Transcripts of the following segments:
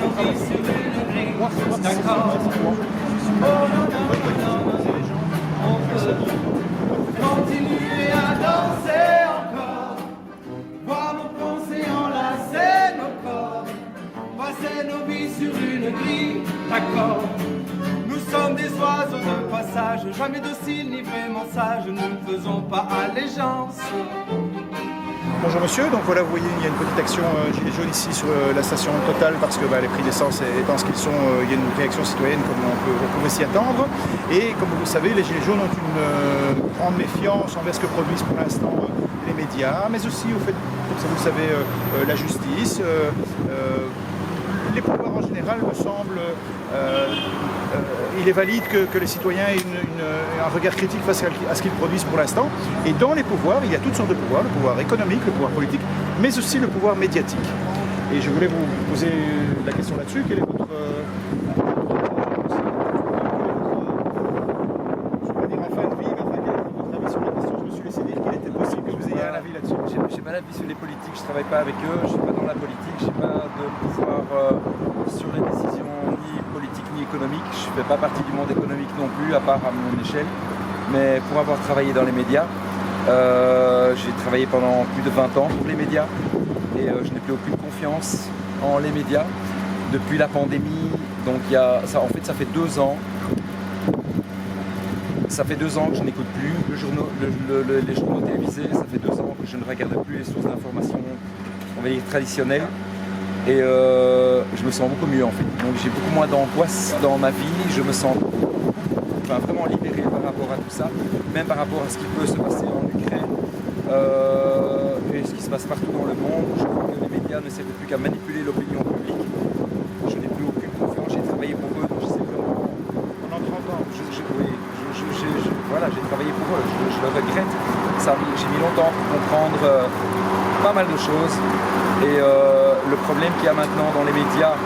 nos vies sur une grille. D'accord. Oh non, non, non, non, non. On peut continuer à danser encore, voir nos pensées enlacer nos corps, passer nos vies sur une grille. D'accord. Nous sommes des oiseaux de passage, jamais dociles ni vraiment sages, nous ne faisons pas allégeance. Bonjour monsieur, donc voilà, vous voyez, il y a une petite action Gilets jaunes ici sur la station Total parce que les prix d'essence étant ce qu'ils sont, il y a une réaction citoyenne comme on pouvait s'y attendre. Et comme vous le savez, les Gilets jaunes ont une grande méfiance envers ce que produisent pour l'instant les médias, mais aussi au fait, comme ça vous le savez, la justice. Les pouvoirs en général me semble, il est valide que les citoyens aient un regard critique face à ce qu'ils produisent pour l'instant. Et dans les pouvoirs, il y a toutes sortes de pouvoirs, le pouvoir économique, le pouvoir politique, mais aussi le pouvoir médiatique. Et je voulais vous poser la question là-dessus. Quel est votre... J'ai pas d'avis sur les politiques, je travaille pas avec eux, je suis pas dans la politique, j'ai pas de pouvoir sur les décisions ni politiques ni économiques, je fais pas partie du monde économique non plus, à part à mon échelle. Mais pour avoir travaillé dans les médias, j'ai travaillé pendant plus de 20 ans pour les médias et je n'ai plus aucune confiance en les médias depuis la pandémie. Donc en fait ça fait 2 ans. Ça fait 2 ans que je n'écoute plus les journaux télévisés, ça fait 2 ans que je ne regarde plus les sources d'information, on va dire traditionnelles, et je me sens beaucoup mieux en fait. Donc j'ai beaucoup moins d'angoisse dans ma vie, je me sens vraiment libéré par rapport à tout ça, même par rapport à ce qui peut se passer en Ukraine et ce qui se passe partout dans le monde. Je crois que les médias ne servent plus qu'à manipuler l'opinion publique. Je n'ai plus aucune confiance, j'ai travaillé pour eux, donc je sais vraiment... Pendant 30 ans. Voilà, j'ai travaillé pour eux, je le regrette. J'ai mis longtemps pour comprendre pas mal de choses. Et le problème qu'il y a maintenant dans les médias,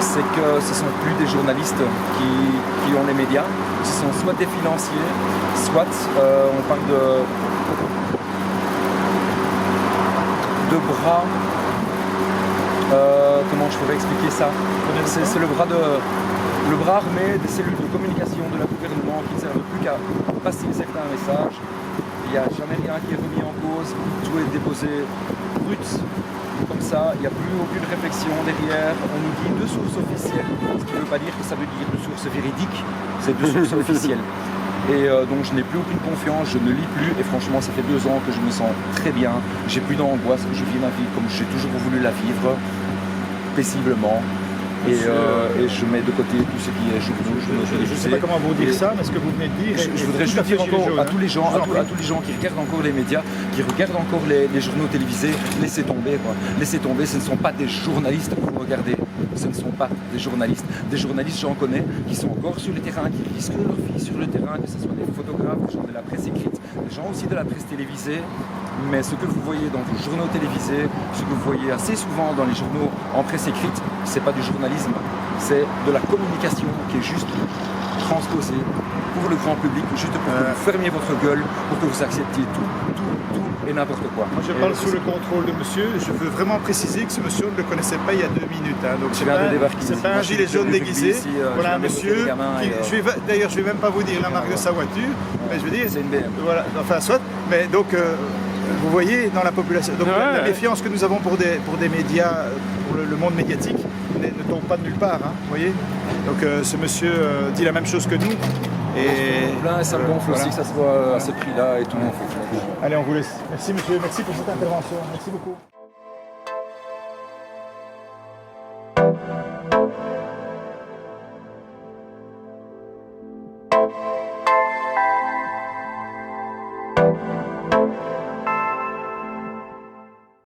c'est que ce ne sont plus des journalistes qui ont les médias. Ce sont soit des financiers, soit on parle de bras. Comment je pourrais expliquer ça? C'est le bras armé des cellules de communication de la gouvernement qui ne servent plus qu'à passer certains messages. Il n'y a jamais rien qui est remis en cause, tout est déposé brut, comme ça, il n'y a plus aucune réflexion derrière. On nous dit 2 sources officielles, ce qui ne veut pas dire que ça veut dire 2 sources véridiques, c'est 2 sources officielles. Et donc je n'ai plus aucune confiance, je ne lis plus, et franchement ça fait 2 ans que je me sens très bien, j'ai plus d'angoisse, je vis ma vie comme j'ai toujours voulu la vivre, paisiblement. Et je mets de côté tout ce qui est journaux. Je ne sais pas comment vous dire ça, mais ce que vous venez de dire... Je voudrais juste dire encore à tous les gens, qui regardent encore les médias, qui regardent encore les journaux télévisés, laissez tomber quoi. Laissez tomber, ce ne sont pas des journalistes que vous regardez. Ce ne sont pas des journalistes. Des journalistes, j'en connais, qui sont encore sur le terrain, qui risquent leur vie sur le terrain, que ce soit des photographes, des gens de la presse écrite, des gens aussi de la presse télévisée. Mais ce que vous voyez dans vos journaux télévisés, ce que vous voyez assez souvent dans les journaux en presse écrite, c'est pas du journalisme, c'est de la communication qui est juste transposée pour le grand public, juste pour que vous fermiez votre gueule, pour que vous acceptiez tout et n'importe quoi. Moi je parle sous le contrôle de monsieur, je veux vraiment préciser que ce monsieur ne le connaissait pas il y a 2 minutes. Hein. Donc c'est pas un gilet jaune déguisé, voilà un monsieur, d'ailleurs je vais même pas vous dire la marque de sa voiture, mais je veux dire, c'est une BM. Voilà, enfin soit, mais donc vous voyez dans la population, donc la méfiance que nous avons pour des médias, pour le monde médiatique, ne tombe pas de nulle part, hein, vous voyez. Donc ce monsieur dit la même chose que nous. Et ça me gonfle aussi que ça soit à ce prix-là et tout le monde fait. Allez, on vous laisse. Merci monsieur, merci pour cette intervention. Merci beaucoup.